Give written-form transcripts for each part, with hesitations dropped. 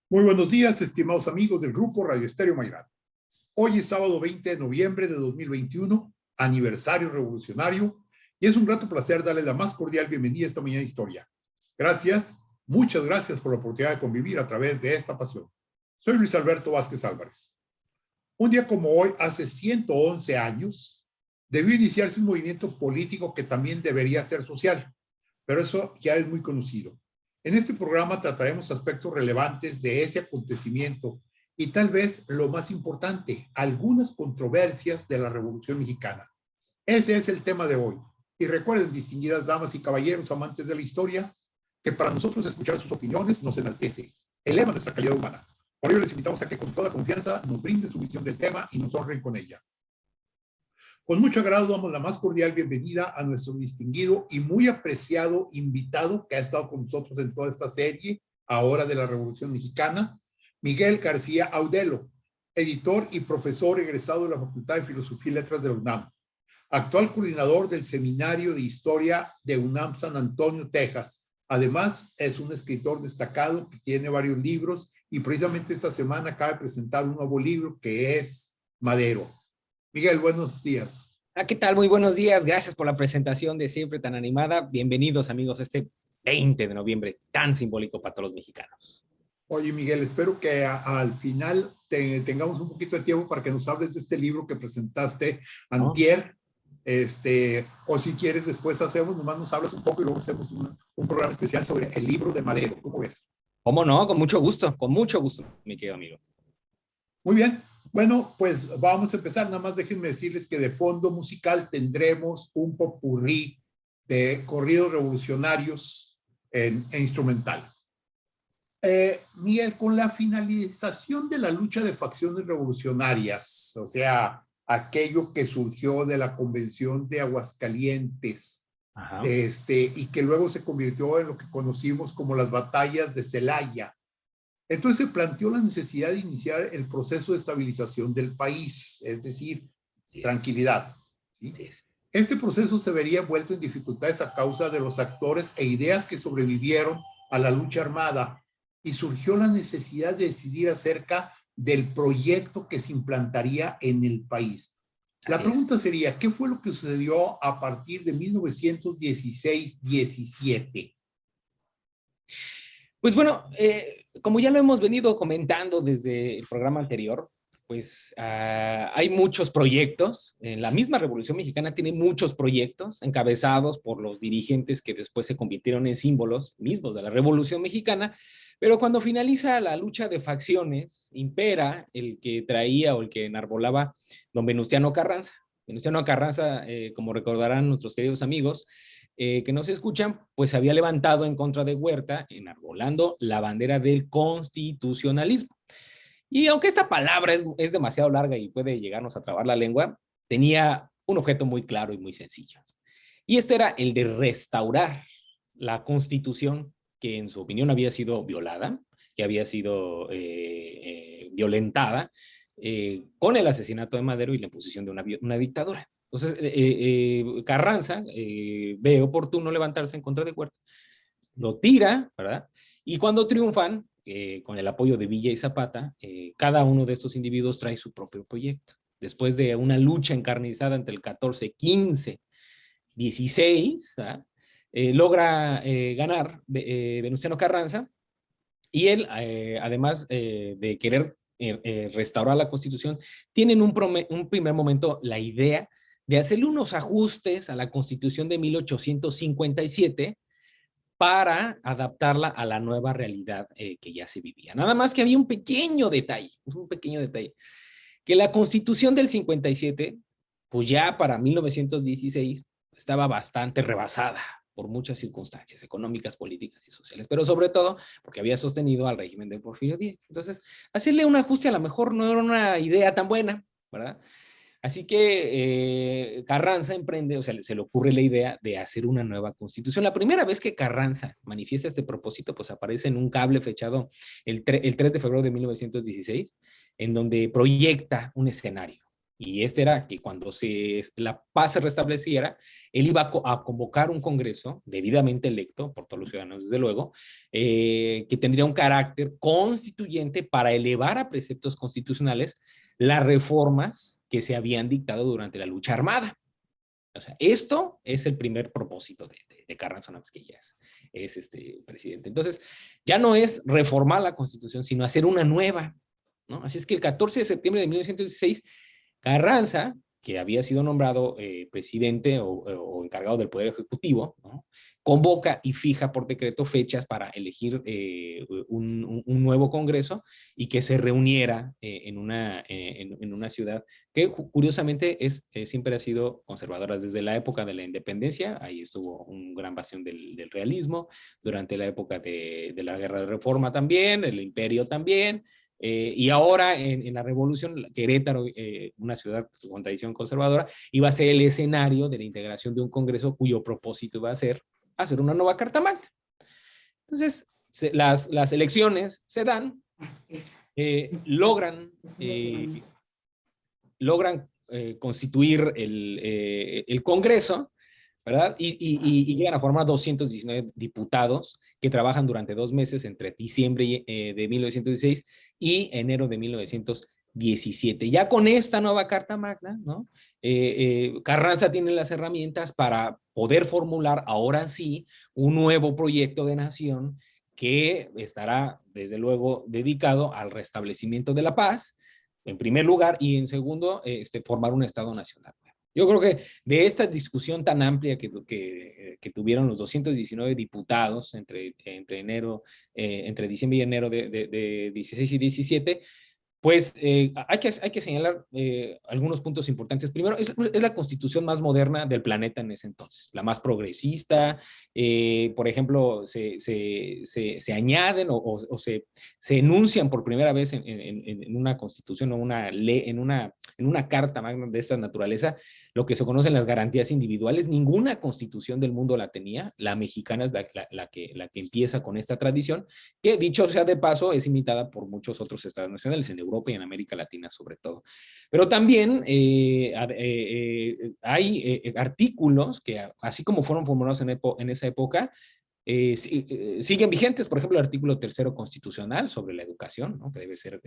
Muy buenos días, estimados amigos del Grupo Radio Estéreo Mayrán. Hoy es sábado 20 de noviembre de 2021, aniversario revolucionario, y es un grato placer darle la más cordial bienvenida a esta mañana de historia. Gracias, muchas gracias por la oportunidad de convivir a través de esta pasión. Soy Luis Alberto Vázquez Álvarez. Un día como hoy, hace 111 años, debió iniciarse un movimiento político que también debería ser social, pero eso ya es muy conocido. En este programa trataremos aspectos relevantes de ese acontecimiento y tal vez lo más importante, algunas controversias de la Revolución Mexicana. Ese es el tema de hoy. Y recuerden, distinguidas damas y caballeros amantes de la historia, que para nosotros escuchar sus opiniones nos enaltece, eleva nuestra calidad humana. Por ello les invitamos a que con toda confianza nos brinden su visión del tema y nos honren con ella. Con mucho agrado damos la más cordial bienvenida a nuestro distinguido y muy apreciado invitado que ha estado con nosotros en toda esta serie, ahora de la Revolución Mexicana, Miguel García Audelo, editor y profesor egresado de la Facultad de Filosofía y Letras de la UNAM, actual coordinador del Seminario de Historia de UNAM San Antonio, Texas. Además, es un escritor destacado que tiene varios libros y precisamente esta semana acaba de presentar un nuevo libro que es Madero. Miguel, buenos días. ¿Qué tal? Muy buenos días. Gracias por la presentación de siempre tan animada. Bienvenidos, amigos, a este 20 de noviembre tan simbólico para todos los mexicanos. Oye, Miguel, espero que al final tengamos un poquito de tiempo para que nos hables de este libro que presentaste antier. O si quieres, después nomás nos hablas un poco y luego hacemos un programa especial sobre el libro de Madero. ¿Cómo ves? ¿Cómo no? Con mucho gusto, mi querido amigo. Muy bien. Bueno, pues vamos a empezar. Nada más déjenme decirles que de fondo musical tendremos un popurrí de corridos revolucionarios en instrumental. Miguel, con la finalización de la lucha de facciones revolucionarias, o sea, aquello que surgió de la Convención de Aguascalientes, y que luego se convirtió en lo que conocimos como las batallas de Celaya, entonces se planteó la necesidad de iniciar el proceso de estabilización del país, es decir, tranquilidad. ¿Sí? Este proceso se vería envuelto en dificultades a causa de los actores e ideas que sobrevivieron a la lucha armada y surgió la necesidad de decidir acerca del proyecto que se implantaría en el país. La pregunta sería, ¿qué fue lo que sucedió a partir de 1916-17? Pues bueno, como ya lo hemos venido comentando desde el programa anterior, pues hay muchos proyectos. La misma Revolución Mexicana tiene muchos proyectos encabezados por los dirigentes que después se convirtieron en símbolos mismos de la Revolución Mexicana, pero cuando finaliza la lucha de facciones, impera el que traía o el que enarbolaba don Venustiano Carranza. Venustiano Carranza, como recordarán nuestros queridos amigos, que nos escuchan, pues había levantado en contra de Huerta, enarbolando la bandera del constitucionalismo. Y aunque esta palabra es demasiado larga y puede llegarnos a trabar la lengua, tenía un objeto muy claro y muy sencillo. Y este era el de restaurar la Constitución que en su opinión había sido violada, que había sido violentada con el asesinato de Madero y la imposición de una dictadura. Entonces, Carranza ve oportuno levantarse en contra de Huerta, lo tira, ¿verdad? Y cuando triunfan, con el apoyo de Villa y Zapata, cada uno de estos individuos trae su propio proyecto. Después de una lucha encarnizada entre el 14, 15, 16, logra ganar Venustiano Carranza, y él, además de querer restaurar la Constitución, tienen un primer momento la idea de hacerle unos ajustes a la Constitución de 1857 para adaptarla a la nueva realidad que ya se vivía. Nada más que había un pequeño detalle, que la Constitución del 57, pues ya para 1916, estaba bastante rebasada por muchas circunstancias económicas, políticas y sociales, pero sobre todo porque había sostenido al régimen de Porfirio Díaz. Entonces, hacerle un ajuste a lo mejor no era una idea tan buena, ¿verdad? Así que Carranza emprende, o sea, se le ocurre la idea de hacer una nueva constitución. La primera vez que Carranza manifiesta este propósito, pues aparece en un cable fechado el 3 de febrero de 1916, en donde proyecta un escenario. Y este era que cuando la paz se restableciera, él iba a convocar un congreso debidamente electo por todos los ciudadanos, desde luego, que tendría un carácter constituyente para elevar a preceptos constitucionales las reformas que se habían dictado durante la lucha armada. O sea, esto es el primer propósito de Carranza una vez que ya es presidente. Entonces, ya no es reformar la Constitución, sino hacer una nueva, ¿no? Así es que el 14 de septiembre de 1916, Carranza, que había sido nombrado presidente o encargado del Poder Ejecutivo, ¿no?, convoca y fija por decreto fechas para elegir un nuevo Congreso y que se reuniera en una ciudad que curiosamente siempre ha sido conservadora desde la época de la independencia. Ahí estuvo un gran bastión del realismo, durante la época de la Guerra de Reforma también, el Imperio también. Y ahora en la Revolución, Querétaro, una ciudad con tradición conservadora, iba a ser el escenario de la integración de un Congreso cuyo propósito iba a ser hacer una nueva Carta Magna. Entonces, las elecciones se dan, logran constituir el Congreso, ¿verdad? Y llegan a formar 219 diputados que trabajan durante 2 meses entre diciembre de 1916 y enero de 1917. Ya con esta nueva Carta Magna, ¿no?, Carranza tiene las herramientas para poder formular ahora sí un nuevo proyecto de nación que estará, desde luego, dedicado al restablecimiento de la paz, en primer lugar, y en segundo, formar un Estado nacional. Yo creo que de esta discusión tan amplia que tuvieron los 219 diputados entre diciembre y enero de 16 y 17, pues hay que señalar algunos puntos importantes. Primero, es la constitución más moderna del planeta en ese entonces, la más progresista. Por ejemplo, se añaden o se enuncian por primera vez en una constitución o una ley, en una carta magna de esta naturaleza, lo que se conocen las garantías individuales. Ninguna constitución del mundo la tenía. La mexicana es la que empieza con esta tradición, que dicho sea de paso, es imitada por muchos otros estados nacionales en Europa y en América Latina sobre todo. Pero también hay artículos que, así como fueron formulados en esa época, siguen vigentes. Por ejemplo, el artículo 3º constitucional sobre la educación, ¿no?, que debe ser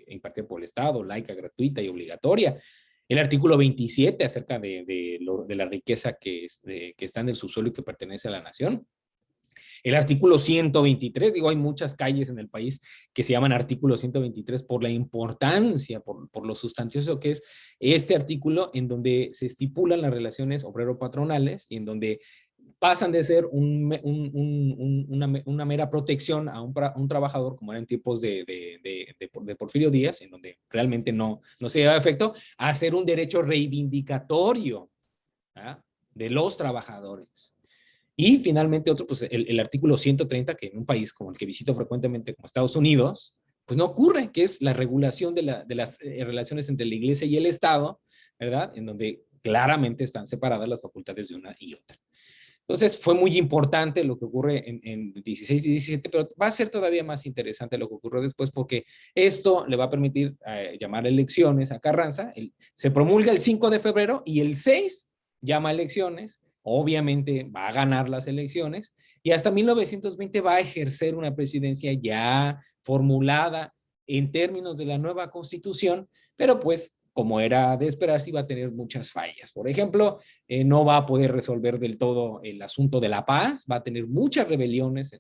impartida por el Estado, laica, gratuita y obligatoria. El artículo 27 acerca de la riqueza que está en el subsuelo y que pertenece a la nación. El artículo 123, digo, hay muchas calles en el país que se llaman artículo 123 por la importancia, por lo sustancioso que es este artículo, en donde se estipulan las relaciones obrero-patronales y en donde pasan de ser una mera protección a un trabajador, como era en tiempos de Porfirio Díaz, en donde realmente no se lleva a efecto, a ser un derecho reivindicatorio, ¿ah?, de los trabajadores. Y finalmente otro, pues el artículo 130, que en un país como el que visito frecuentemente, como Estados Unidos, pues no ocurre, que es la regulación de las relaciones entre la Iglesia y el Estado, ¿verdad?, en donde claramente están separadas las facultades de una y otra. Entonces fue muy importante lo que ocurre en 16 y 17, pero va a ser todavía más interesante lo que ocurrió después, porque esto le va a permitir llamar elecciones a Carranza. Se promulga el 5 de febrero y el 6 llama elecciones. Obviamente va a ganar las elecciones y hasta 1920 va a ejercer una presidencia ya formulada en términos de la nueva constitución, pero pues, como era de esperarse, iba a tener muchas fallas. Por ejemplo, no va a poder resolver del todo el asunto de la paz, va a tener muchas rebeliones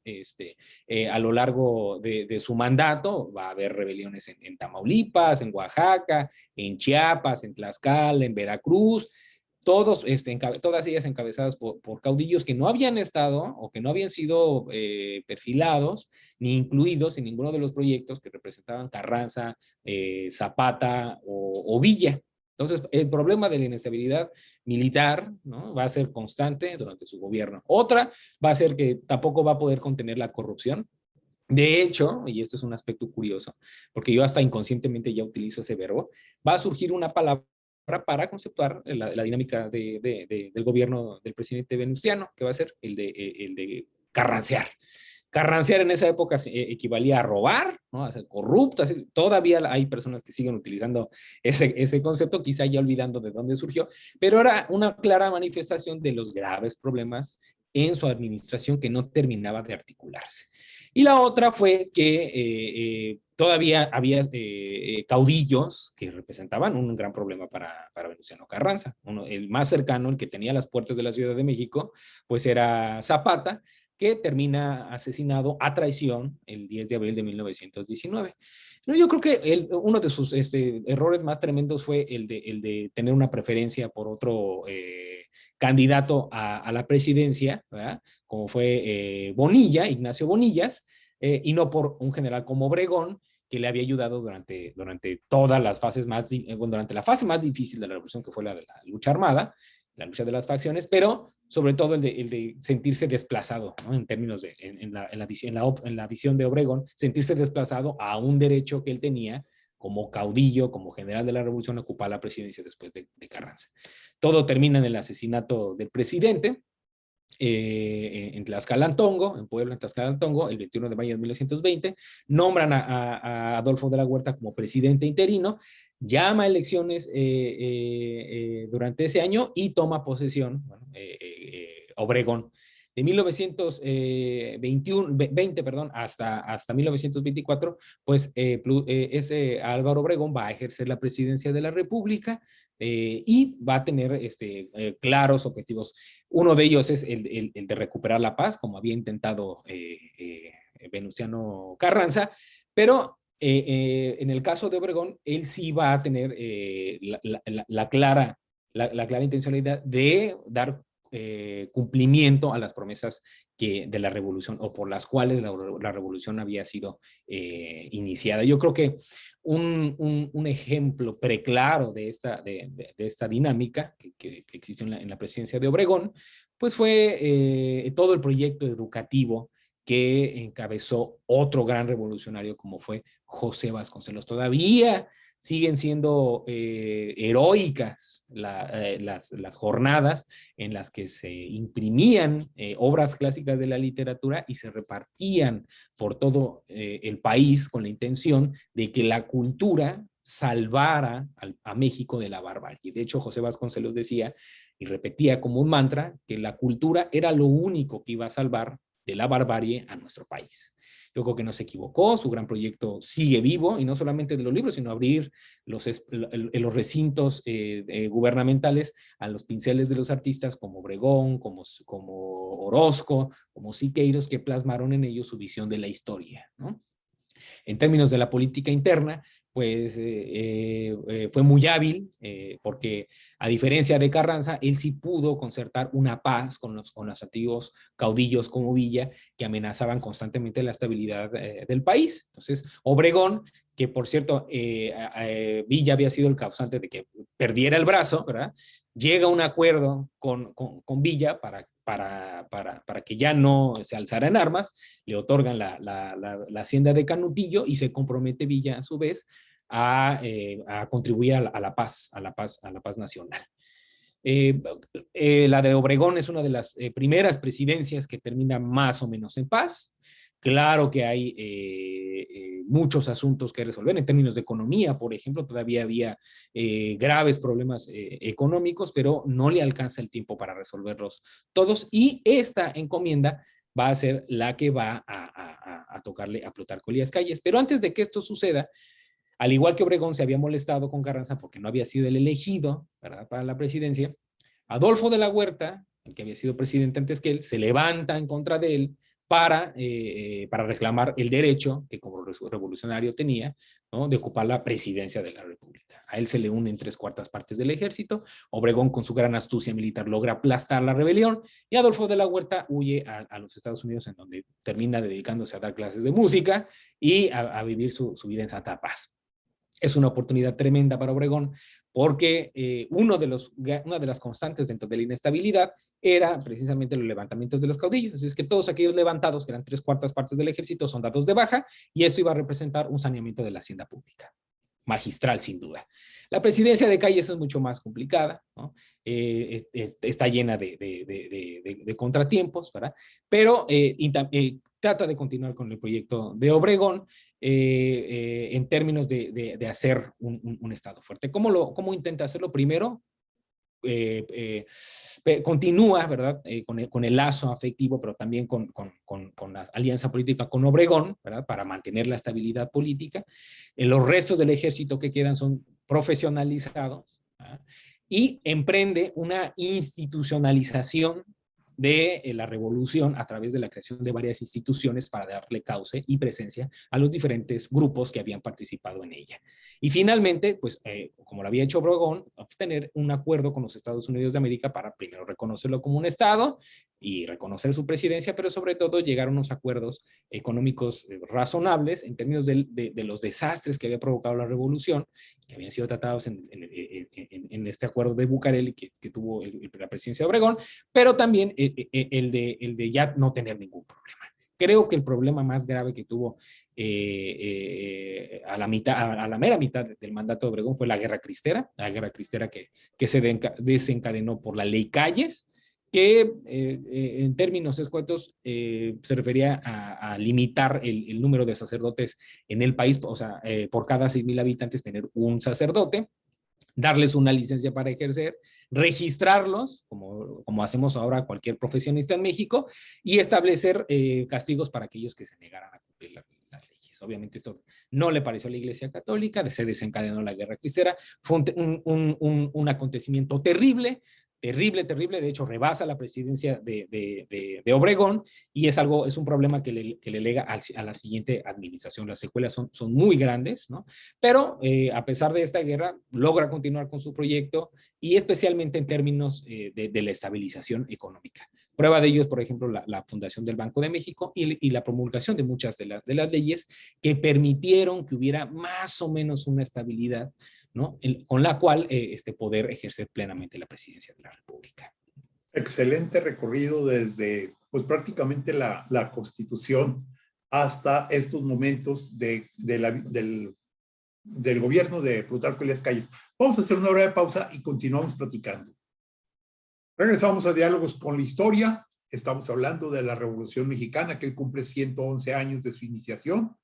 a lo largo de su mandato. Va a haber rebeliones en Tamaulipas, en Oaxaca, en Chiapas, en Tlaxcala, en Veracruz. Todas ellas encabezadas por caudillos que no habían estado o que no habían sido perfilados ni incluidos en ninguno de los proyectos que representaban Carranza, Zapata o Villa. Entonces, el problema de la inestabilidad militar, ¿no?, va a ser constante durante su gobierno. Otra va a ser que tampoco va a poder contener la corrupción. De hecho, y esto es un aspecto curioso, porque yo hasta inconscientemente ya utilizo ese verbo, va a surgir una palabra para conceptuar la dinámica del gobierno del presidente Venustiano, que va a ser el de carrancear. Carrancear en esa época equivalía a robar, ¿no? A ser corrupto. Así, todavía hay personas que siguen utilizando ese concepto, quizá ya olvidando de dónde surgió, pero era una clara manifestación de los graves problemas en su administración que no terminaba de articularse. Y la otra fue que todavía había caudillos que representaban un gran problema para Venustiano Carranza. El más cercano, el que tenía las puertas de la Ciudad de México, pues era Zapata, que termina asesinado a traición el 10 de abril de 1919. No, yo creo que uno de sus errores más tremendos fue el de tener una preferencia por otro candidato a la presidencia, ¿verdad? Como fue Bonilla, Ignacio Bonillas, y no por un general como Obregón, que le había ayudado durante todas las fases durante la fase más difícil de la revolución, que fue la de la lucha armada, la lucha de las facciones, pero sobre todo el de sentirse desplazado, ¿no? En términos de, en la visión de Obregón, sentirse desplazado a un derecho que él tenía como caudillo, como general de la revolución, a ocupar la presidencia después de Carranza. Todo termina en el asesinato del presidente, en Tlaxcalantongo, en Puebla, en Tlaxcalantongo, el 21 de mayo de 1920, nombran a Adolfo de la Huerta como presidente interino, llama a elecciones durante ese año y toma posesión, bueno, Obregón. De 1920, perdón, hasta 1924, pues ese Álvaro Obregón va a ejercer la presidencia de la República y va a tener claros objetivos. Uno de ellos es el de recuperar la paz, como había intentado Venustiano Carranza, pero en el caso de Obregón, él sí va a tener la clara intencionalidad de dar cumplimiento a las promesas de la revolución o por las cuales la revolución había sido iniciada. Yo creo que un ejemplo preclaro de esta dinámica que existió en la presidencia de Obregón, pues fue todo el proyecto educativo que encabezó otro gran revolucionario como fue José Vasconcelos. Todavía siguen siendo heroicas las jornadas en las que se imprimían obras clásicas de la literatura y se repartían por todo el país con la intención de que la cultura salvara a México de la barbarie. De hecho, José Vasconcelos decía y repetía como un mantra que la cultura era lo único que iba a salvar de la barbarie a nuestro país. Yo creo que no se equivocó, su gran proyecto sigue vivo, y no solamente de los libros, sino abrir los recintos gubernamentales a los pinceles de los artistas como Obregón, como Orozco, como Siqueiros, que plasmaron en ellos su visión de la historia, ¿no? En términos de la política interna, pues fue muy hábil, porque a diferencia de Carranza, él sí pudo concertar una paz con los antiguos caudillos como Villa, que amenazaban constantemente la estabilidad del país. Entonces, Obregón, que por cierto, Villa había sido el causante de que perdiera el brazo, ¿verdad? Llega a un acuerdo con Villa para que ya no se alzara en armas, le otorgan la hacienda de Canutillo y se compromete Villa a su vez a contribuir a la paz nacional. La de Obregón es una de las primeras presidencias que termina más o menos en paz. Claro que hay muchos asuntos que resolver en términos de economía, por ejemplo, todavía había graves problemas económicos, pero no le alcanza el tiempo para resolverlos todos, y esta encomienda va a ser la que va a tocarle a Plutarco Elías Calles. Pero antes de que esto suceda, al igual que Obregón se había molestado con Carranza porque no había sido el elegido, ¿verdad?, para la presidencia, Adolfo de la Huerta, el que había sido presidente antes que él, se levanta en contra de él para reclamar el derecho que como revolucionario tenía, ¿no?, de ocupar la presidencia de la República. A él se le unen 3/4 partes del ejército. Obregón, con su gran astucia militar, logra aplastar la rebelión, y Adolfo de la Huerta huye a los Estados Unidos, en donde termina dedicándose a dar clases de música y a vivir su vida en santa paz. Es una oportunidad tremenda para Obregón, porque una de las constantes dentro de la inestabilidad era precisamente los levantamientos de los caudillos. Así es que todos aquellos levantados, que eran 3/4 partes del ejército, son dados de baja, y esto iba a representar un saneamiento de la hacienda pública. Magistral, sin duda. La presidencia de Calles es mucho más complicada, ¿no? Está llena de contratiempos, ¿verdad? Pero trata de continuar con el proyecto de Obregón en términos de hacer un Estado fuerte. ¿Cómo intenta hacerlo? Primero, continúa, ¿verdad? Con el lazo afectivo, pero también con la alianza política con Obregón, ¿verdad? Para mantener la estabilidad política. Los restos del ejército que quedan son profesionalizados, ¿verdad? Y emprende una institucionalización de la revolución a través de la creación de varias instituciones para darle cauce y presencia a los diferentes grupos que habían participado en ella. Y finalmente, pues, como lo había hecho Obregón, obtener un acuerdo con los Estados Unidos de América para primero reconocerlo como un Estado y reconocer su presidencia, pero sobre todo llegar a unos acuerdos económicos razonables en términos de los desastres que había provocado la revolución, que habían sido tratados en este acuerdo de Bucareli que tuvo la presidencia de Obregón, pero también el de ya no tener ningún problema. Creo que el problema más grave que tuvo a la mera mitad del mandato de Obregón fue la guerra cristera que se desencadenó por la ley Calles, que en términos escuetos se refería a limitar el número de sacerdotes en el país, o sea, por cada 6,000 habitantes tener un sacerdote, darles una licencia para ejercer, registrarlos, como hacemos ahora cualquier profesionista en México, y establecer castigos para aquellos que se negaran a cumplir las leyes. Obviamente esto no le pareció a la Iglesia Católica, se desencadenó la guerra cristera, fue un acontecimiento terrible, terrible, de hecho rebasa la presidencia de Obregón y es un problema que le lega a la siguiente administración. Las secuelas son muy grandes, ¿no? Pero a pesar de esta guerra, logra continuar con su proyecto y especialmente en términos de la estabilización económica. Prueba de ello es, por ejemplo, la fundación del Banco de México y la promulgación de muchas de las leyes que permitieron que hubiera más o menos una estabilidad, ¿no? Con la cual poder ejercer plenamente la presidencia de la República. Excelente recorrido desde, pues prácticamente la Constitución hasta estos momentos del gobierno de Plutarco Elías Calles. Vamos a hacer una breve pausa y continuamos platicando. Regresamos a Diálogos con la Historia. Estamos hablando de la Revolución Mexicana, que hoy cumple 111 años de su iniciación.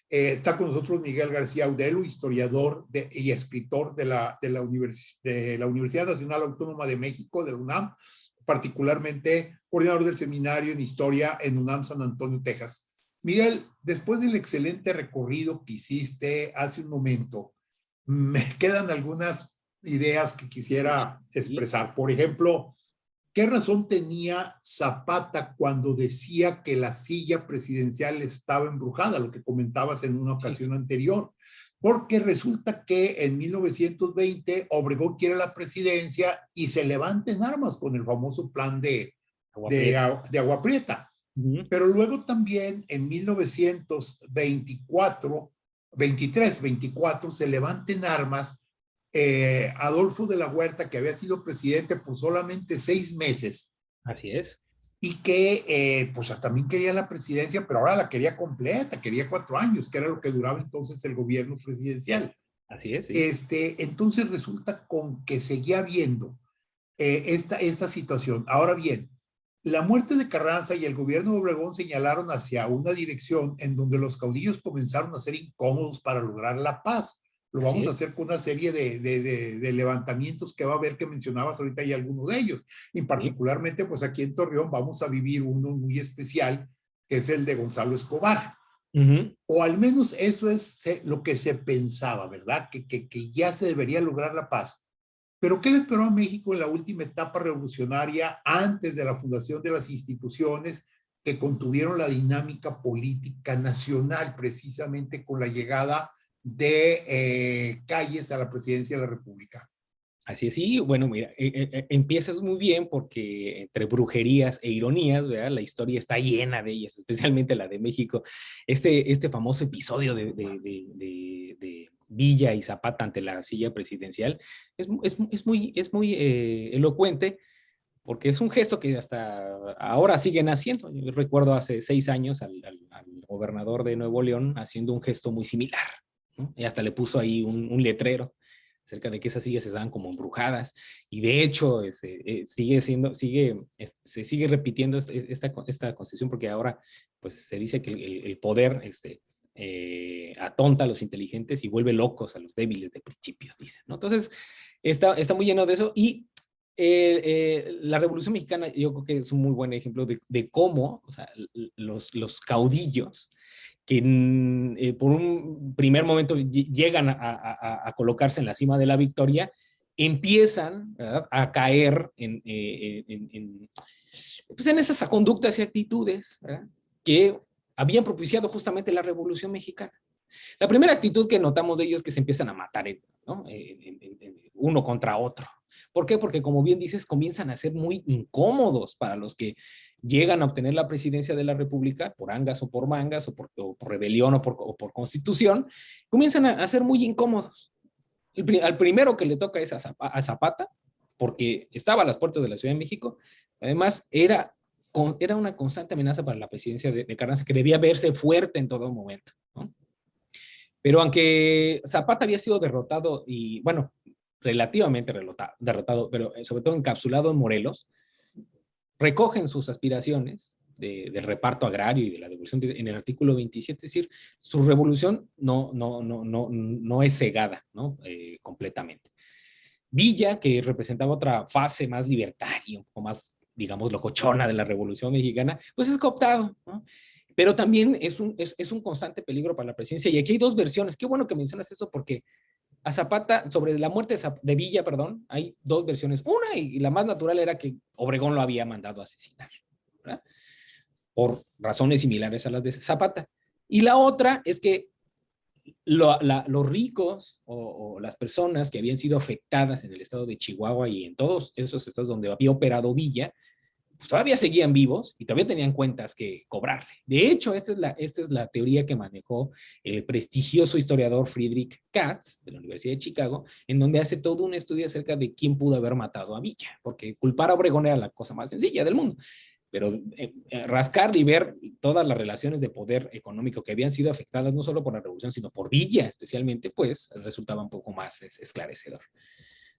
Está con nosotros Miguel García Audelo, historiador y escritor de la Universidad Nacional Autónoma de México, de la UNAM, particularmente coordinador del seminario en Historia en UNAM San Antonio, Texas. Miguel, después del excelente recorrido que hiciste hace un momento, me quedan algunas ideas que quisiera expresar. Por ejemplo, ¿qué razón tenía Zapata cuando decía que la silla presidencial estaba embrujada? Lo que comentabas en una ocasión anterior. Porque resulta que en 1920 Obregón quiere la presidencia y se levanta en armas con el famoso plan de Agua Prieta. Pero luego también en 1924 se levanta en armas Adolfo de la Huerta, que había sido presidente por solamente 6 meses. Así es. Y que pues también quería la presidencia, pero ahora la quería completa, quería 4 años, que era lo que duraba entonces el gobierno presidencial. Así es. Sí. Entonces resulta con que seguía habiendo esta situación. Ahora bien, la muerte de Carranza y el gobierno de Obregón señalaron hacia una dirección en donde los caudillos comenzaron a ser incómodos para lograr la paz. Lo vamos a hacer con una serie de levantamientos que va a haber, que mencionabas ahorita, y algunos de ellos. Y particularmente, pues aquí en Torreón vamos a vivir uno muy especial, que es el de Gonzalo Escobar. O al menos eso es lo que se pensaba, ¿verdad? Que ya se debería lograr la paz. Pero ¿qué le esperó a México en la última etapa revolucionaria antes de la fundación de las instituciones que contuvieron la dinámica política nacional, precisamente con la llegada de Calles a la presidencia de la República? Así es, sí, bueno, mira, empiezas muy bien porque entre brujerías e ironías, ¿verdad? La historia está llena de ellas, especialmente la de México. Este famoso episodio de Villa y Zapata ante la silla presidencial es muy elocuente, porque es un gesto que hasta ahora siguen haciendo. Yo recuerdo hace 6 años al gobernador de Nuevo León haciendo un gesto muy similar, ¿no? Y hasta le puso ahí un letrero. acerca de que esas sillas estaban como embrujadas, y de hecho se sigue repitiendo esta concepción, porque ahora pues se dice que el poder atonta a los inteligentes y vuelve locos a los débiles de principios, dicen, ¿no? Entonces, está muy lleno de eso, y la Revolución Mexicana yo creo que es un muy buen ejemplo de cómo, o sea, los caudillos que por un primer momento llegan a colocarse en la cima de la victoria, empiezan, ¿verdad?, a caer pues en esas conductas y actitudes, ¿verdad?, que habían propiciado justamente la Revolución Mexicana. La primera actitud que notamos de ellos es que se empiezan a matar, ¿no?, uno contra otro. ¿Por qué? Porque, como bien dices, comienzan a ser muy incómodos para los que llegan a obtener la presidencia de la República por angas o por mangas, o por rebelión o por constitución, comienzan a ser muy incómodos. Al primero que le toca es a Zapata, porque estaba a las puertas de la Ciudad de México. Además, era una constante amenaza para la presidencia de Carranza, que debía verse fuerte en todo momento, ¿no? Pero aunque Zapata había sido derrotado y, bueno, relativamente derrotado, pero sobre todo encapsulado en Morelos, recogen sus aspiraciones del reparto agrario y de la devolución en el artículo 27, es decir, su revolución no es cegada, ¿no? Completamente. Villa, que representaba otra fase más libertaria, un poco más, digamos, locochona de la Revolución Mexicana, pues es cooptado, ¿no? Pero también es un constante peligro para la presidencia. Y aquí hay dos versiones. Qué bueno que mencionas eso, porque a Zapata, sobre la muerte de Villa, perdón, hay dos versiones. Una, y la más natural, era que Obregón lo había mandado a asesinar, ¿verdad?, por razones similares a las de Zapata. Y la otra es que los ricos o las personas que habían sido afectadas en el estado de Chihuahua y en todos esos estados donde había operado Villa, pues todavía seguían vivos y todavía tenían cuentas que cobrarle. De hecho, esta es la teoría que manejó el prestigioso historiador Friedrich Katz, de la Universidad de Chicago, en donde hace todo un estudio acerca de quién pudo haber matado a Villa, porque culpar a Obregón era la cosa más sencilla del mundo. Pero rascar y ver todas las relaciones de poder económico que habían sido afectadas no solo por la revolución, sino por Villa especialmente, pues resultaba un poco más esclarecedor,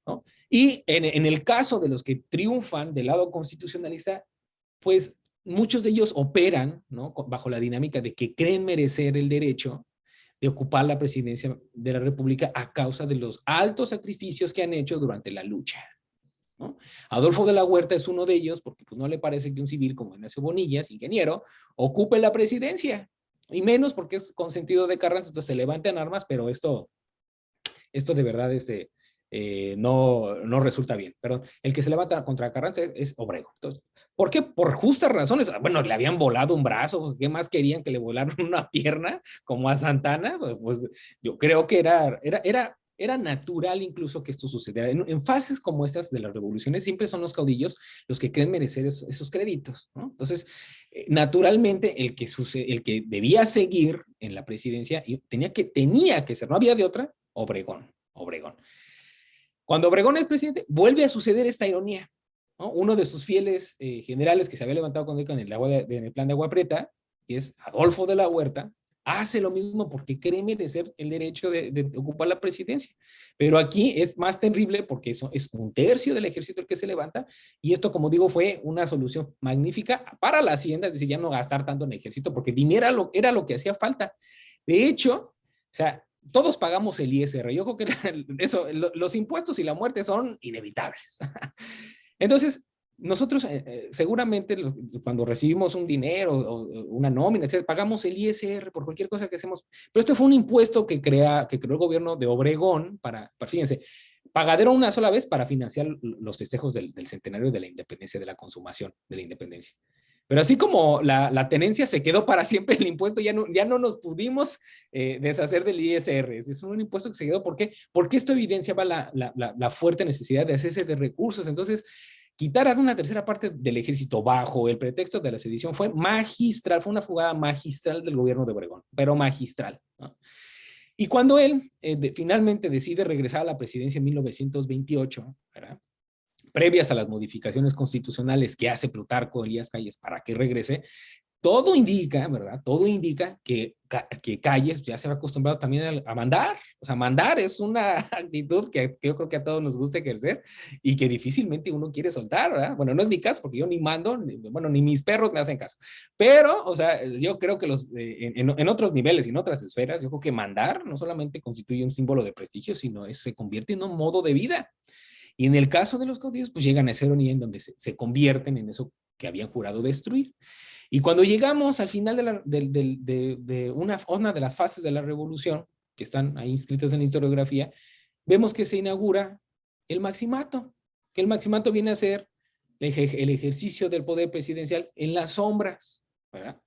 ¿no? Y en el caso de los que triunfan del lado constitucionalista, pues muchos de ellos operan, ¿no?, bajo la dinámica de que creen merecer el derecho de ocupar la presidencia de la República a causa de los altos sacrificios que han hecho durante la lucha, ¿no? Adolfo de la Huerta es uno de ellos, porque pues no le parece que un civil como Ignacio Bonillas, ingeniero, ocupe la presidencia, y menos porque es consentido de Carranza. Entonces se levantan armas, pero esto de verdad no resulta bien. Perdón, el que se levanta contra Carranza es Obregón. Entonces, ¿por qué? Por justas razones. Bueno, le habían volado un brazo, ¿qué más querían? ¿Que le volaran una pierna como a Santana? Pues yo creo que era natural incluso que esto sucediera. En fases como estas de las revoluciones siempre son los caudillos los que creen merecer esos créditos, ¿no? Entonces, naturalmente el que debía seguir en la presidencia tenía que ser, no había de otra, Obregón. Cuando Obregón es presidente, vuelve a suceder esta ironía, ¿no? Uno de sus fieles generales que se había levantado con él en el plan de Agua Prieta, que es Adolfo de la Huerta, hace lo mismo porque cree merecer el derecho de ocupar la presidencia. Pero aquí es más terrible porque eso es un tercio del ejército el que se levanta, y esto, como digo, fue una solución magnífica para la hacienda, es decir, ya no gastar tanto en el ejército, porque dinero era lo que hacía falta. De hecho, o sea, todos pagamos el ISR. Yo creo que los impuestos y la muerte son inevitables. Entonces, nosotros seguramente cuando recibimos un dinero o una nómina, etc., pagamos el ISR por cualquier cosa que hacemos. Pero este fue un impuesto que creó el gobierno de Obregón fíjense, pagadero una sola vez para financiar los festejos del centenario de la independencia, de la consumación de la independencia. Pero así como la tenencia se quedó para siempre el impuesto, ya no nos pudimos deshacer del ISR. Es un impuesto que se quedó. ¿Por qué? Porque esto evidenciaba la fuerte necesidad de hacerse de recursos. Entonces, quitar a una tercera parte del ejército bajo el pretexto de la sedición fue magistral, fue una jugada magistral del gobierno de Obregón, pero magistral, ¿no? Y cuando él finalmente decide regresar a la presidencia en 1928, ¿verdad?, previas a las modificaciones constitucionales que hace Plutarco Elías Calles para que regrese, todo indica, ¿verdad? Todo indica que Calles ya se va acostumbrado también a mandar. O sea, mandar es una actitud que yo creo que a todos nos gusta ejercer y que difícilmente uno quiere soltar, ¿verdad? Bueno, no es mi caso porque yo ni mando, bueno, ni mis perros me hacen caso. Pero, o sea, yo creo que en otros niveles y en otras esferas, yo creo que mandar no solamente constituye un símbolo de prestigio, sino se convierte en un modo de vida. Y en el caso de los caudillos, pues llegan a ese nivel en donde se convierten en eso que habían jurado destruir. Y cuando llegamos al final de una de las fases de la revolución, que están ahí inscritas en la historiografía, vemos que se inaugura el maximato, que el maximato viene a ser el ejercicio del poder presidencial en las sombras, ¿verdad?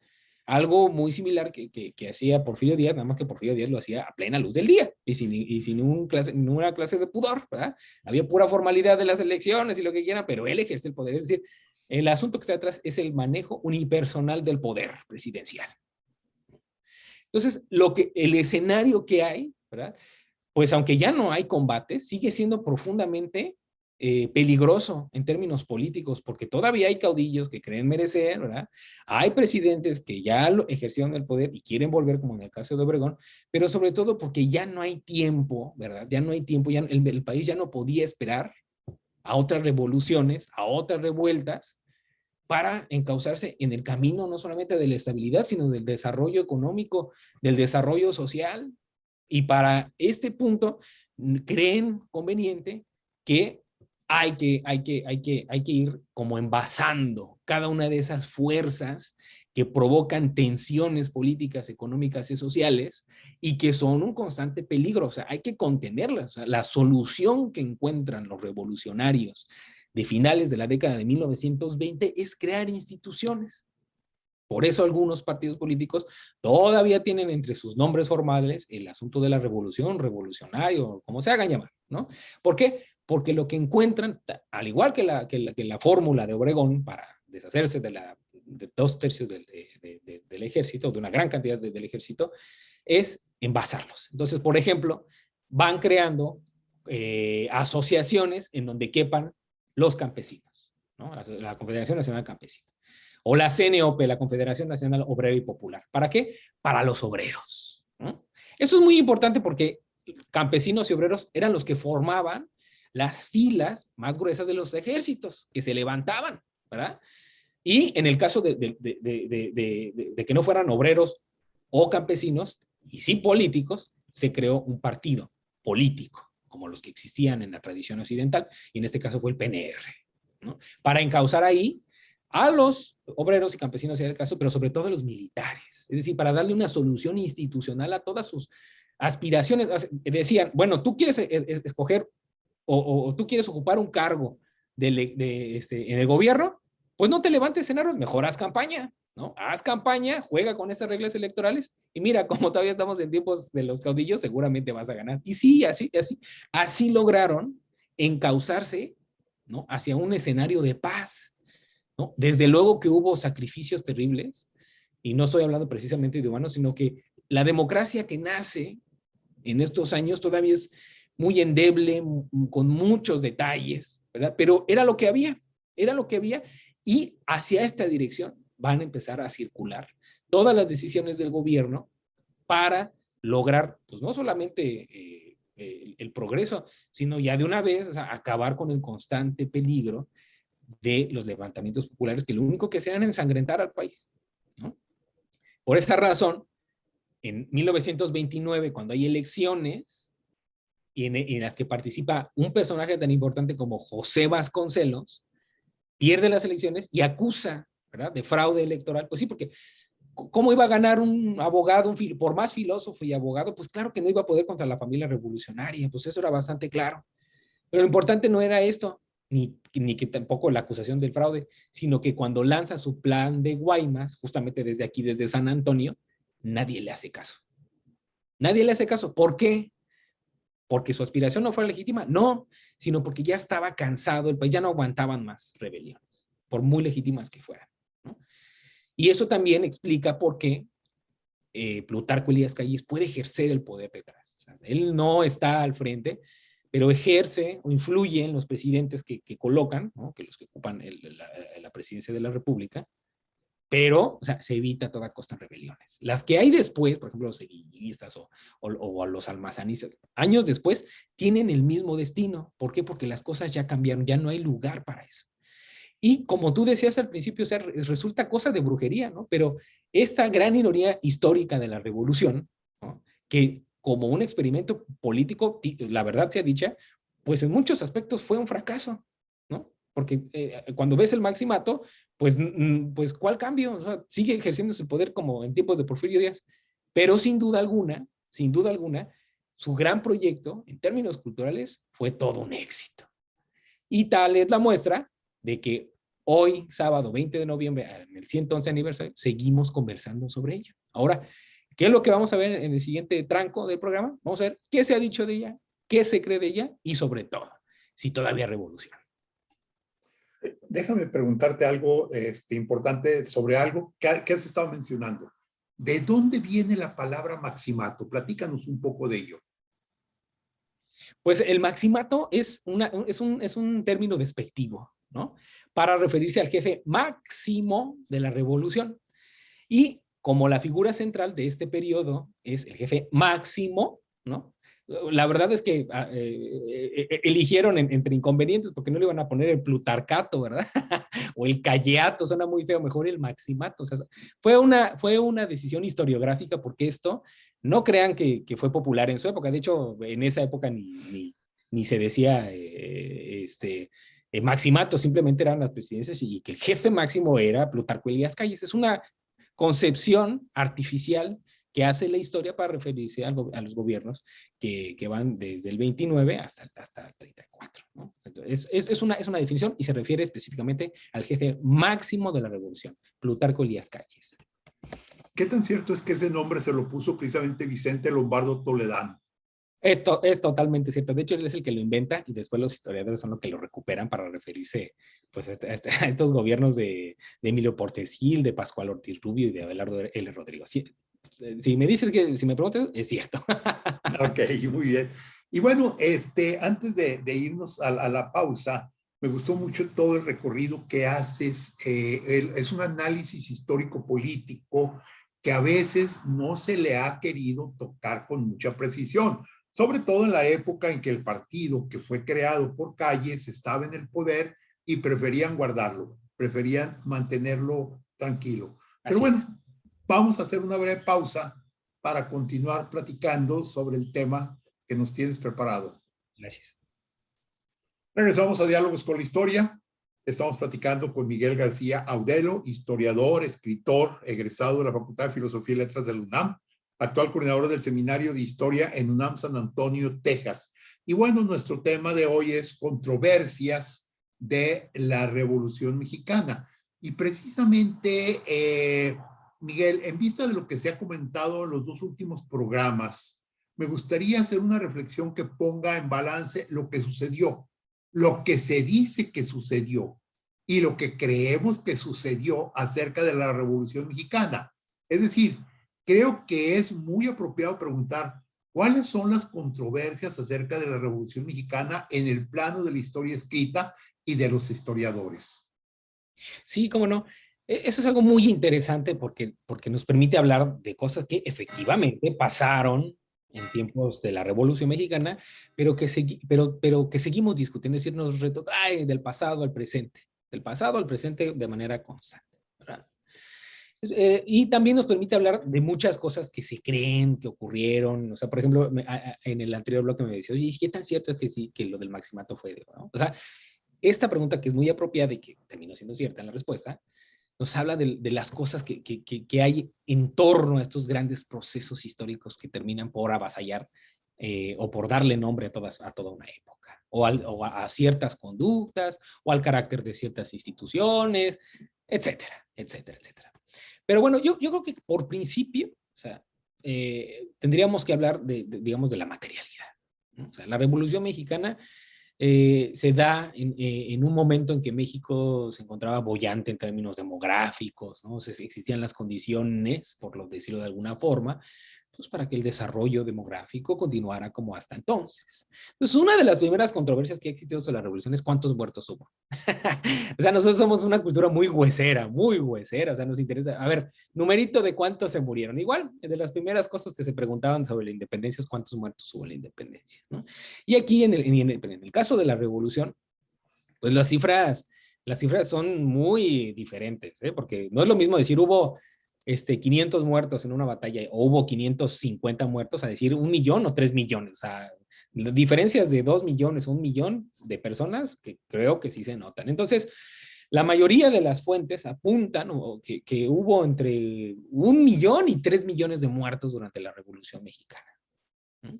Algo muy similar que hacía Porfirio Díaz, nada más que Porfirio Díaz lo hacía a plena luz del día y sin ninguna clase de pudor, ¿verdad? Había pura formalidad de las elecciones y lo que quieran, pero él ejerce el poder, es decir, el asunto que está detrás es el manejo unipersonal del poder presidencial. Entonces, el escenario que hay, ¿verdad? Pues aunque ya no hay combates, sigue siendo profundamente peligroso en términos políticos, porque todavía hay caudillos que creen merecer, ¿verdad? Hay presidentes que ya ejercieron el poder y quieren volver, como en el caso de Obregón, pero sobre todo porque ya no hay tiempo, ¿verdad? Ya no hay tiempo, ya el país ya no podía esperar a otras revoluciones, a otras revueltas, para encauzarse en el camino no solamente de la estabilidad, sino del desarrollo económico, del desarrollo social. Y para este punto, creen conveniente que hay que ir como envasando cada una de esas fuerzas que provocan tensiones políticas, económicas y sociales y que son un constante peligro. O sea, hay que contenerlas. O sea, la solución que encuentran los revolucionarios de finales de la década de 1920 es crear instituciones. Por eso algunos partidos políticos todavía tienen entre sus nombres formales el asunto de la revolución, revolucionario, como se hagan llamar, ¿no? ¿Por qué? Porque lo que encuentran, al igual que la fórmula de Obregón para deshacerse de 2/3 del ejército, de una gran cantidad del ejército, es envasarlos. Entonces, por ejemplo, van creando asociaciones en donde quepan los campesinos, ¿no? La Confederación Nacional Campesina. O la CNOP, la Confederación Nacional Obrera y Popular. ¿Para qué? Para los obreros, ¿no? Eso es muy importante porque campesinos y obreros eran los que formaban las filas más gruesas de los ejércitos que se levantaban, ¿verdad? Y en el caso de que no fueran obreros o campesinos, y sí políticos, se creó un partido político, como los que existían en la tradición occidental, y en este caso fue el PNR, ¿no? Para encauzar ahí a los obreros y campesinos, en el caso, pero sobre todo a los militares. Es decir, para darle una solución institucional a todas sus aspiraciones. Decían, bueno, tú quieres escoger o tú quieres ocupar un cargo en el gobierno, pues no te levantes en armas, mejor haz campaña, ¿no? Haz campaña, juega con esas reglas electorales y mira, como todavía estamos en tiempos de los caudillos, seguramente vas a ganar. Y sí, así lograron encauzarse, ¿no? Hacia un escenario de paz, ¿no? Desde luego que hubo sacrificios terribles, y no estoy hablando precisamente de humanos, sino que la democracia que nace en estos años todavía es muy endeble, con muchos detalles, ¿verdad? Pero era lo que había, y hacia esta dirección van a empezar a circular todas las decisiones del gobierno para lograr, pues no solamente el progreso, sino ya de una vez, o sea, acabar con el constante peligro de los levantamientos populares que lo único que hacían es ensangrentar al país, ¿no? Por esa razón, en 1929, cuando hay elecciones y en las que participa un personaje tan importante como José Vasconcelos, pierde las elecciones y acusa, ¿verdad?, de fraude electoral. Pues sí, porque ¿cómo iba a ganar un abogado, por más filósofo y abogado? Pues claro que no iba a poder contra la familia revolucionaria, pues eso era bastante claro. Pero lo importante no era esto, ni que tampoco la acusación del fraude, sino que cuando lanza su plan de Guaymas, justamente desde aquí, desde San Antonio, nadie le hace caso. Nadie le hace caso. ¿Por qué? ¿Porque su aspiración no fuera legítima? No, sino porque ya estaba cansado el país, ya no aguantaban más rebeliones, por muy legítimas que fueran, ¿no? Y eso también explica por qué Plutarco Elías Calles puede ejercer el poder detrás. O sea, él no está al frente, pero ejerce o influye en los presidentes que colocan, ¿no?, que los que ocupan la presidencia de la República, pero, o sea, se evita a toda costa rebeliones. Las que hay después, por ejemplo, los seguidillistas o los almazanistas, años después, tienen el mismo destino. ¿Por qué? Porque las cosas ya cambiaron, ya no hay lugar para eso. Y como tú decías al principio, o sea, resulta cosa de brujería, ¿no? Pero esta gran ironía histórica de la revolución, ¿no? Que como un experimento político, la verdad sea dicha, pues en muchos aspectos fue un fracaso, ¿no? Porque cuando ves el maximato, pues, pues ¿cuál cambio? O sea, sigue ejerciendo su poder como en tiempos de Porfirio Díaz, pero sin duda alguna, su gran proyecto en términos culturales fue todo un éxito. Y tal es la muestra de que hoy, sábado 20 de noviembre, en el 111 aniversario, seguimos conversando sobre ello. Ahora, ¿qué es lo que vamos a ver en el siguiente tranco del programa? Vamos a ver qué se ha dicho de ella, qué se cree de ella y sobre todo, si todavía revoluciona. Déjame preguntarte algo importante sobre algo que has estado mencionando. ¿De dónde viene la palabra maximato? Platícanos un poco de ello. Pues el maximato es un término despectivo, ¿no? Para referirse al jefe máximo de la revolución. Y como la figura central de este periodo es el jefe máximo, ¿no? La verdad es que eligieron entre inconvenientes porque no le iban a poner el plutarcato, ¿verdad? O el calleato, suena muy feo, mejor el maximato. O sea, fue una decisión historiográfica porque esto, no crean que fue popular en su época. De hecho, en esa época ni se decía maximato, simplemente eran las presidencias y que el jefe máximo era Plutarco Elías Calles. Es una concepción artificial que hace la historia para referirse a los gobiernos que van desde el 29 hasta el 34. ¿No? Entonces, es una definición y se refiere específicamente al jefe máximo de la revolución, Plutarco Elías Calles. ¿Qué tan cierto es que ese nombre se lo puso precisamente Vicente Lombardo Toledano? Esto es totalmente cierto. De hecho, él es el que lo inventa y después los historiadores son los que lo recuperan para referirse pues, a estos gobiernos de Emilio Portes Gil, de Pascual Ortiz Rubio y de Abelardo L. Rodrigo. Si me dices si me preguntas, es cierto. Ok, muy bien. Y bueno, antes de irnos a la pausa, me gustó mucho todo el recorrido que haces. Es un análisis histórico-político que a veces no se le ha querido tocar con mucha precisión, sobre todo en la época en que el partido que fue creado por Calles estaba en el poder y preferían guardarlo, preferían mantenerlo tranquilo. Pero Así es. bueno, vamos a hacer una breve pausa para continuar platicando sobre el tema que nos tienes preparado. Gracias. Regresamos a Diálogos con la Historia. Estamos platicando con Miguel García Audelo, historiador, escritor, egresado de la Facultad de Filosofía y Letras de la UNAM, actual coordinador del Seminario de Historia en UNAM San Antonio, Texas. Y bueno, nuestro tema de hoy es controversias de la Revolución Mexicana. Y precisamente, Miguel, en vista de lo que se ha comentado en los dos últimos programas, me gustaría hacer una reflexión que ponga en balance lo que sucedió, lo que se dice que sucedió y lo que creemos que sucedió acerca de la Revolución Mexicana. Es decir, creo que es muy apropiado preguntar cuáles son las controversias acerca de la Revolución Mexicana en el plano de la historia escrita y de los historiadores. Sí, cómo no. Eso es algo muy interesante porque nos permite hablar de cosas que efectivamente pasaron en tiempos de la Revolución Mexicana, pero que seguimos discutiendo, es decir, nos retrotrae del pasado al presente de manera constante, ¿verdad? Y también nos permite hablar de muchas cosas que se creen, que ocurrieron. O sea, por ejemplo, en el anterior bloque me decía, oye, ¿qué tan cierto es que sí, que lo del maximato fue? ¿No? O sea, esta pregunta que es muy apropiada y que terminó siendo cierta en la respuesta, nos habla de las cosas que hay en torno a estos grandes procesos históricos que terminan por avasallar o por darle nombre a toda una época, o a ciertas conductas, o al carácter de ciertas instituciones, etcétera, etcétera, etcétera. Pero bueno, yo creo que por principio, o sea, tendríamos que hablar digamos, de la materialidad, ¿no? O sea, la Revolución Mexicana se da en un momento en que México se encontraba boyante en términos demográficos, ¿no? O sea, existían las condiciones, por decirlo de alguna forma, pues para que el desarrollo demográfico continuara como hasta entonces. Entonces, una de las primeras controversias que ha existido sobre la revolución es cuántos muertos hubo. O sea, nosotros somos una cultura muy huesera, o sea, nos interesa, a ver, numerito de cuántos se murieron. Igual, de las primeras cosas que se preguntaban sobre la independencia es cuántos muertos hubo en la independencia, ¿no? Y aquí, en el caso de la revolución, pues las cifras son muy diferentes, ¿eh? Porque no es lo mismo decir hubo 500 muertos en una batalla o hubo 550 muertos a decir 1 millón o 3 millones. O sea, diferencias de 2 millones o 1 millón de personas que creo que sí se notan. Entonces, la mayoría de las fuentes apuntan que hubo entre 1 millón y 3 millones de muertos durante la Revolución Mexicana, ¿no?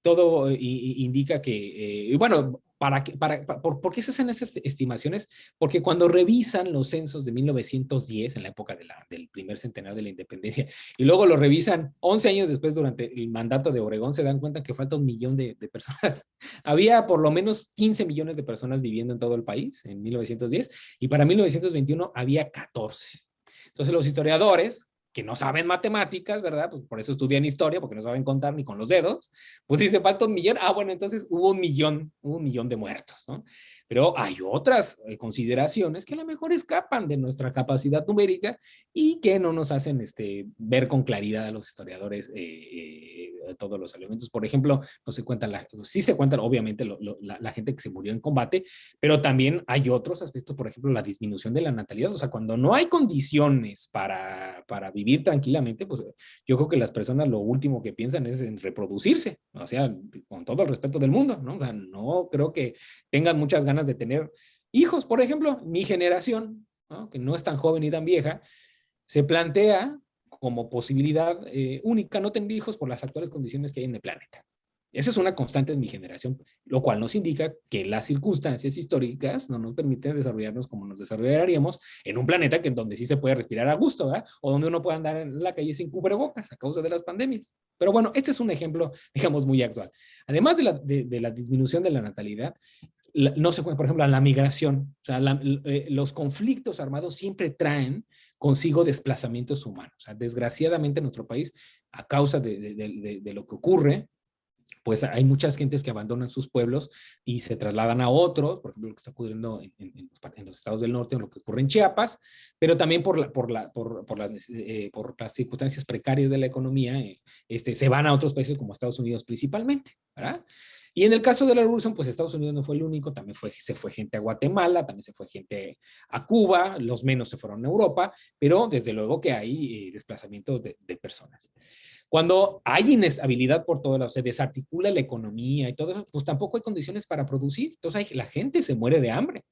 Todo indica que, bueno, ¿por qué se hacen esas estimaciones? Porque cuando revisan los censos de 1910, en la época del primer centenario de la independencia, y luego lo revisan 11 años después durante el mandato de Obregón, se dan cuenta que falta 1 millón de personas. Había por lo menos 15 millones de personas viviendo en todo el país en 1910, y para 1921 había 14. Entonces los historiadores, que no saben matemáticas, ¿verdad? Pues por eso estudian historia, porque no saben contar ni con los dedos, pues dice, falta 1 millón, bueno, entonces hubo 1 millón de muertos, ¿no? Pero hay otras consideraciones que a lo mejor escapan de nuestra capacidad numérica y que no nos hacen ver con claridad a los historiadores todos los elementos. Por ejemplo, no se cuentan, sí se cuentan obviamente la gente que se murió en combate, pero también hay otros aspectos, por ejemplo, la disminución de la natalidad. O sea, cuando no hay condiciones para vivir tranquilamente, pues yo creo que las personas lo último que piensan es en reproducirse, o sea, con todo el respeto del mundo, ¿no? O sea, no creo que tengan muchas ganas de tener hijos. Por ejemplo, mi generación, ¿no? Que no es tan joven ni tan vieja, se plantea como posibilidad única no tener hijos por las actuales condiciones que hay en el planeta. Esa es una constante en mi generación, lo cual nos indica que las circunstancias históricas no nos permiten desarrollarnos como nos desarrollaríamos en un planeta que en donde sí se puede respirar a gusto, ¿verdad? O donde uno puede andar en la calle sin cubrebocas a causa de las pandemias. Pero bueno, este es un ejemplo, digamos, muy actual. Además de la disminución de la natalidad, no se puede, por ejemplo, la migración. O sea, los conflictos armados siempre traen consigo desplazamientos humanos. O sea, desgraciadamente en nuestro país, a causa de lo que ocurre, pues hay muchas gentes que abandonan sus pueblos y se trasladan a otros, por ejemplo, lo que está ocurriendo en los estados del norte, o lo que ocurre en Chiapas, pero también por las circunstancias precarias de la economía, se van a otros países como Estados Unidos principalmente, ¿verdad? Y en el caso de la revolución, pues Estados Unidos no fue el único, también se fue gente a Guatemala, también se fue gente a Cuba, los menos se fueron a Europa, pero desde luego que hay desplazamientos de personas. Cuando hay inestabilidad por todo lado, se desarticula la economía y todo eso, pues tampoco hay condiciones para producir. Entonces la gente se muere de hambre.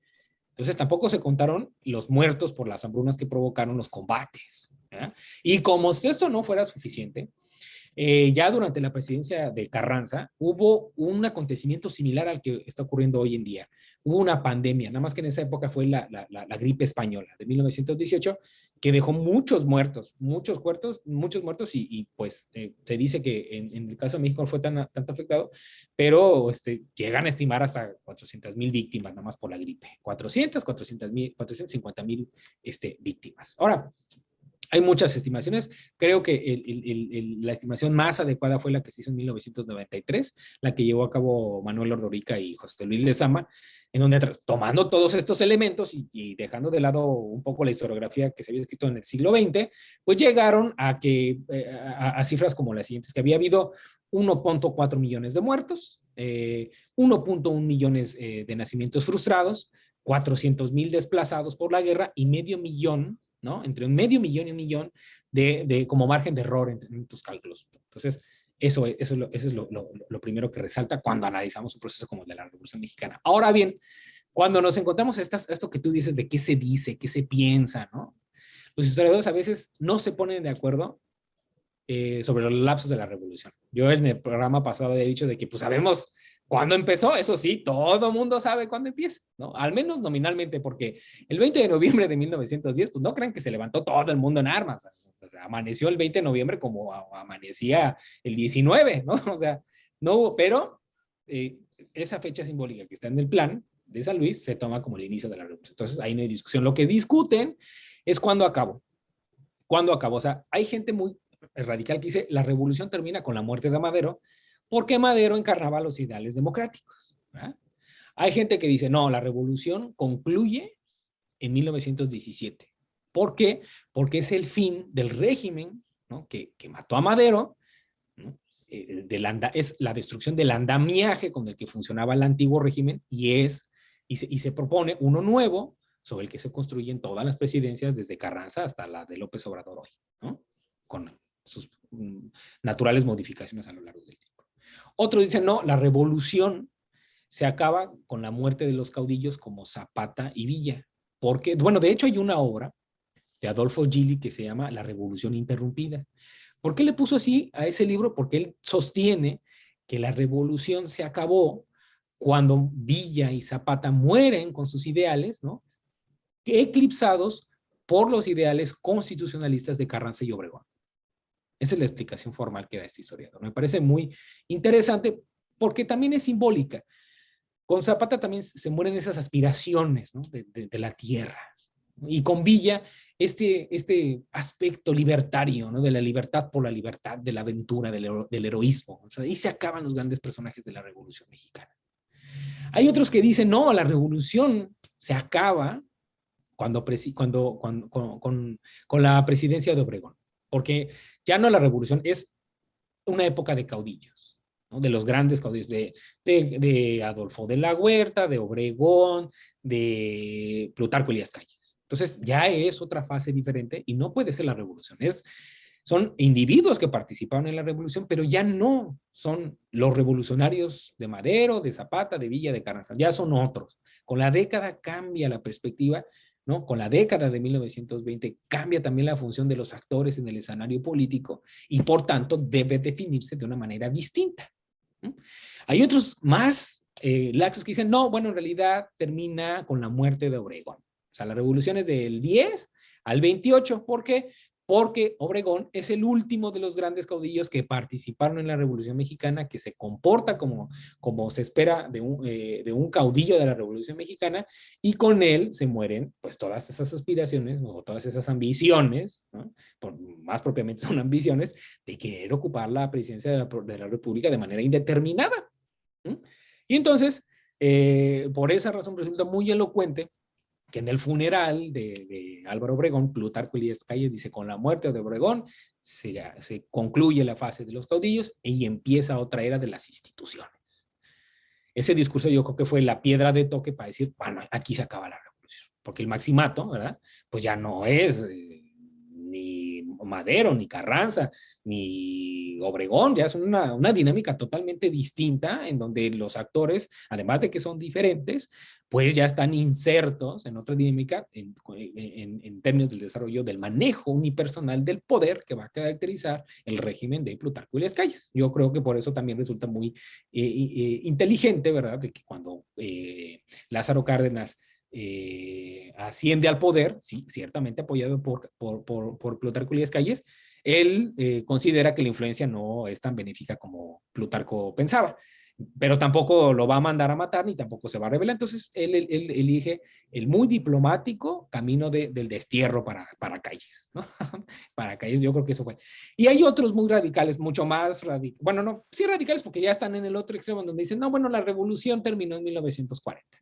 Entonces tampoco se contaron los muertos por las hambrunas que provocaron los combates, ¿ya? Y como si esto no fuera suficiente, ya durante la presidencia de Carranza hubo un acontecimiento similar al que está ocurriendo hoy en día. Hubo una pandemia, nada más que en esa época fue la gripe española de 1918, que dejó muchos muertos y pues se dice que en el caso de México no fue tanto afectado, pero llegan a estimar hasta 400,000 víctimas nada más por la gripe. 450,000 víctimas. Ahora, hay muchas estimaciones. Creo que la estimación más adecuada fue la que se hizo en 1993, la que llevó a cabo Manuel Ordorica y José Luis Lezama, en donde tomando todos estos elementos y dejando de lado un poco la historiografía que se había escrito en el siglo XX, pues llegaron a cifras como las siguientes, que había habido 1.4 millones de muertos, 1.1 millones de nacimientos frustrados, 400,000 desplazados por la guerra y 500,000, ¿no? Entre 500,000 y 1 millón como margen de error en tus cálculos. Entonces, eso es lo primero que resalta cuando analizamos un proceso como el de la Revolución Mexicana. Ahora bien, cuando nos encontramos esto que tú dices de qué se dice, qué se piensa, ¿no? Los historiadores a veces no se ponen de acuerdo sobre los lapsos de la revolución. Yo en el programa pasado he dicho de que pues sabemos cuándo empezó, eso sí, todo el mundo sabe cuándo empieza, ¿no? Al menos nominalmente, porque el 20 de noviembre de 1910, pues no crean que se levantó todo el mundo en armas. O sea, amaneció el 20 de noviembre como amanecía el 19, ¿no? O sea, no hubo, pero esa fecha simbólica que está en el plan de San Luis se toma como el inicio de la revolución. Entonces ahí no hay discusión. Lo que discuten es cuándo acabó. ¿Cuándo acabó? O sea, hay gente muy radical que dice, la revolución termina con la muerte de Madero, porque Madero encarnaba los ideales democráticos, ¿verdad? Hay gente que dice, no, la revolución concluye en 1917. ¿Por qué? Porque es el fin del régimen, ¿no? que mató a Madero, ¿no? Es la destrucción del andamiaje con el que funcionaba el antiguo régimen y se propone uno nuevo sobre el que se construyen todas las presidencias desde Carranza hasta la de López Obrador hoy, ¿no? Con sus naturales modificaciones a lo largo del tiempo. Otros dicen, no, la revolución se acaba con la muerte de los caudillos como Zapata y Villa. Porque, bueno, de hecho hay una obra de Adolfo Gili que se llama La Revolución Interrumpida. ¿Por qué le puso así a ese libro? Porque él sostiene que la revolución se acabó cuando Villa y Zapata mueren con sus ideales, ¿no? Eclipsados por los ideales constitucionalistas de Carranza y Obregón. Esa es la explicación formal que da este historiador. Me parece muy interesante porque también es simbólica. Con Zapata también se mueren esas aspiraciones, ¿no? de la tierra. Y con Villa, este aspecto libertario, ¿no? De la libertad por la libertad, de la aventura, del heroísmo. O sea, ahí se acaban los grandes personajes de la Revolución Mexicana. Hay otros que dicen, no, la revolución se acaba con la presidencia de Obregón, porque ya no la revolución, es una época de caudillos, ¿no? De los grandes caudillos, de Adolfo de la Huerta, de Obregón, de Plutarco Elías Calles. Entonces ya es otra fase diferente y no puede ser la revolución. Son individuos que participaron en la revolución, pero ya no son los revolucionarios de Madero, de Zapata, de Villa, de Carranza, ya son otros. Con la década cambia la perspectiva, ¿no? Con la década de 1920 cambia también la función de los actores en el escenario político y por tanto debe definirse de una manera distinta, ¿no? Hay otros más laxos que dicen, no, bueno, en realidad termina con la muerte de Obregón. O sea, la revolución es del 10 al 28. ¿Por qué? Porque Obregón es el último de los grandes caudillos que participaron en la Revolución Mexicana, que se comporta como se espera de un caudillo de la Revolución Mexicana, y con él se mueren pues todas esas aspiraciones o todas esas ambiciones, ¿no? Más propiamente son ambiciones de querer ocupar la presidencia de la República de manera indeterminada, ¿no? Y entonces, por esa razón resulta muy elocuente que en el funeral de Álvaro Obregón, Plutarco Elías Calles dice, con la muerte de Obregón se concluye la fase de los caudillos y empieza otra era de las instituciones. Ese discurso yo creo que fue la piedra de toque para decir, bueno, aquí se acaba la revolución, porque el maximato, ¿verdad? Pues ya no es ni Madero, ni Carranza, ni Obregón, ya es una dinámica totalmente distinta en donde los actores, además de que son diferentes, pues ya están insertos en otra dinámica en términos del desarrollo del manejo unipersonal del poder que va a caracterizar el régimen de Plutarco Elías Calles. Yo creo que por eso también resulta muy inteligente, ¿verdad?, de que cuando Lázaro Cárdenas asciende al poder, sí, ciertamente apoyado por Plutarco Elías Calles, él considera que la influencia no es tan benéfica como Plutarco pensaba, pero tampoco lo va a mandar a matar ni tampoco se va a rebelar. Entonces él elige el muy diplomático camino del destierro para Calles, ¿no? Para Calles, yo creo que eso fue. Y hay otros muy radicales, mucho más radicales, bueno, no, sí radicales porque ya están en el otro extremo donde dicen, no, bueno, la revolución terminó en 1940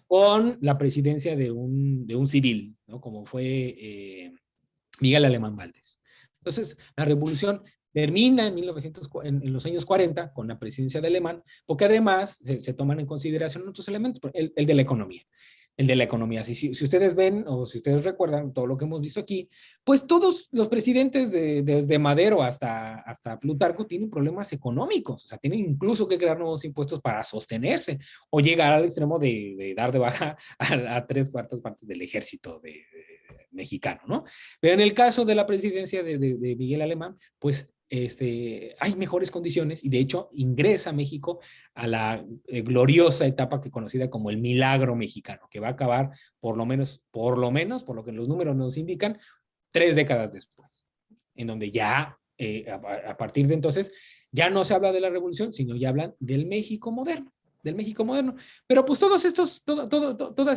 con la presidencia de un civil, ¿no? Como fue Miguel Alemán Valdés. Entonces, la revolución termina en los años 40 con la presidencia de Alemán, porque además se toman en consideración otros elementos, el de la economía. El de la economía. Si ustedes ven o si ustedes recuerdan todo lo que hemos visto aquí, pues todos los presidentes desde Madero hasta Plutarco tienen problemas económicos, o sea, tienen incluso que crear nuevos impuestos para sostenerse o llegar al extremo de dar de baja a 3/4 partes del ejército mexicano, ¿no? Pero en el caso de la presidencia de Miguel Alemán, pues hay mejores condiciones y de hecho ingresa México a la gloriosa etapa que conocida como el milagro mexicano, que va a acabar por lo menos, por lo que los números nos indican, 3 décadas después, en donde ya a partir de entonces ya no se habla de la revolución, sino ya hablan del México moderno. Pero pues todas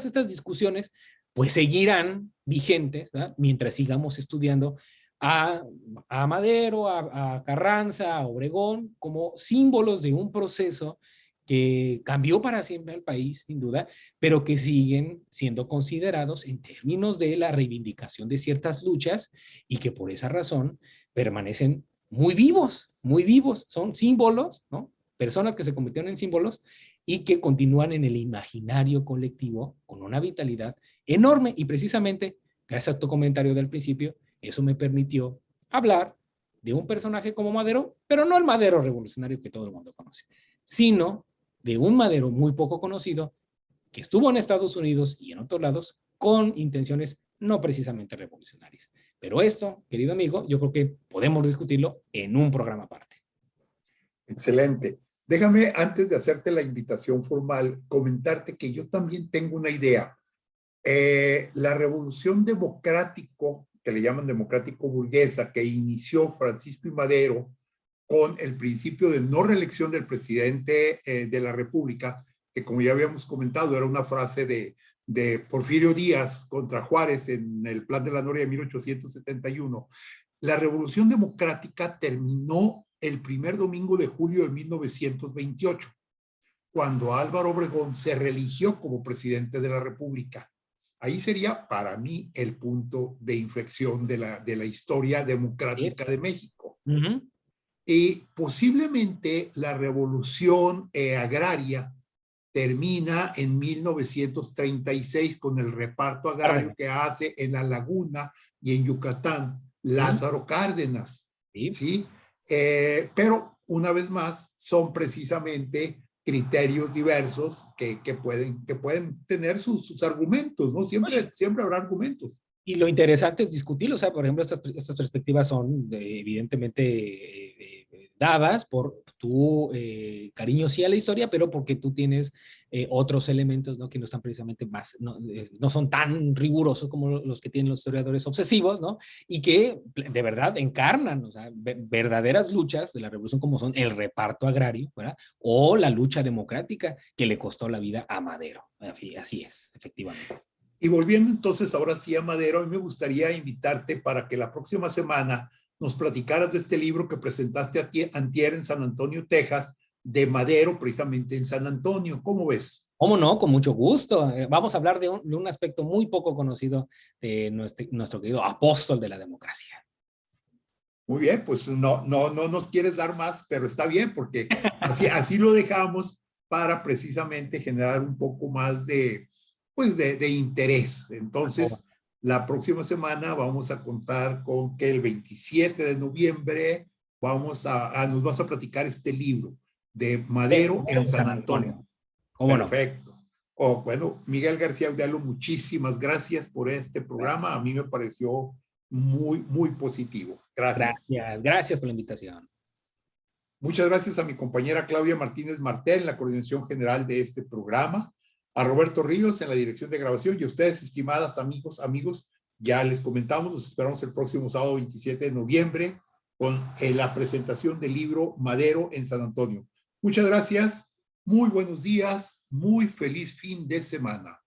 estas discusiones pues seguirán vigentes, ¿verdad?, mientras sigamos estudiando a Madero, a Carranza, a Obregón, como símbolos de un proceso que cambió para siempre al país, sin duda, pero que siguen siendo considerados en términos de la reivindicación de ciertas luchas y que por esa razón permanecen muy vivos, son símbolos, ¿no? Personas que se convirtieron en símbolos y que continúan en el imaginario colectivo con una vitalidad enorme. Y precisamente, gracias a tu comentario del principio, eso me permitió hablar de un personaje como Madero, pero no el Madero revolucionario que todo el mundo conoce, sino de un Madero muy poco conocido que estuvo en Estados Unidos y en otros lados con intenciones no precisamente revolucionarias. Pero esto, querido amigo, yo creo que podemos discutirlo en un programa aparte. Excelente. Déjame, antes de hacerte la invitación formal, comentarte que yo también tengo una idea. La revolución democrático, que le llaman democrático burguesa, que inició Francisco y Madero con el principio de no reelección del presidente de la República, que como ya habíamos comentado, era una frase de Porfirio Díaz contra Juárez en el Plan de la Noria de 1871. La revolución democrática terminó el primer domingo de julio de 1928, cuando Álvaro Obregón se reeligió como presidente de la República. Ahí sería para mí el punto de inflexión de la historia democrática de México. Y posiblemente la revolución agraria termina en 1936 con el reparto agrario que hace en La Laguna y en Yucatán Lázaro Cárdenas. ¿Sí? Pero una vez más son precisamente criterios diversos que pueden tener sus argumentos, ¿no? Siempre habrá argumentos. Y lo interesante es discutirlo, o sea, por ejemplo, estas perspectivas son evidentemente dadas por tu cariño sí a la historia, pero porque tú tienes otros elementos, ¿no? Que no están precisamente más, no son tan rigurosos como los que tienen los historiadores obsesivos, ¿no? Y que de verdad encarnan, o sea, verdaderas luchas de la revolución como son el reparto agrario, ¿verdad? O la lucha democrática que le costó la vida a Madero. Así es, efectivamente. Y volviendo entonces ahora sí a Madero, a mí me gustaría invitarte para que la próxima semana nos platicaras de este libro que presentaste antier en San Antonio, Texas, de Madero, precisamente en San Antonio. ¿Cómo ves? ¿Cómo no? Con mucho gusto. Vamos a hablar de un aspecto muy poco conocido de nuestro querido apóstol de la democracia. Muy bien, pues no nos quieres dar más, pero está bien, porque así lo dejamos para precisamente generar un poco más de interés. Entonces, la próxima semana vamos a contar con que el 27 de noviembre nos vas a platicar este libro de Madero en San Antonio. ¿Cómo Perfecto. Bueno, Miguel García Audialo, muchísimas gracias por este programa. A mí me pareció muy, muy positivo. Gracias. Gracias por la invitación. Muchas gracias a mi compañera Claudia Martínez Martel en la coordinación general de este programa, a Roberto Ríos en la dirección de grabación y a ustedes, estimadas amigos, ya les comentamos, nos esperamos el próximo sábado 27 de noviembre con la presentación del libro Madero en San Antonio. Muchas gracias, muy buenos días, muy feliz fin de semana.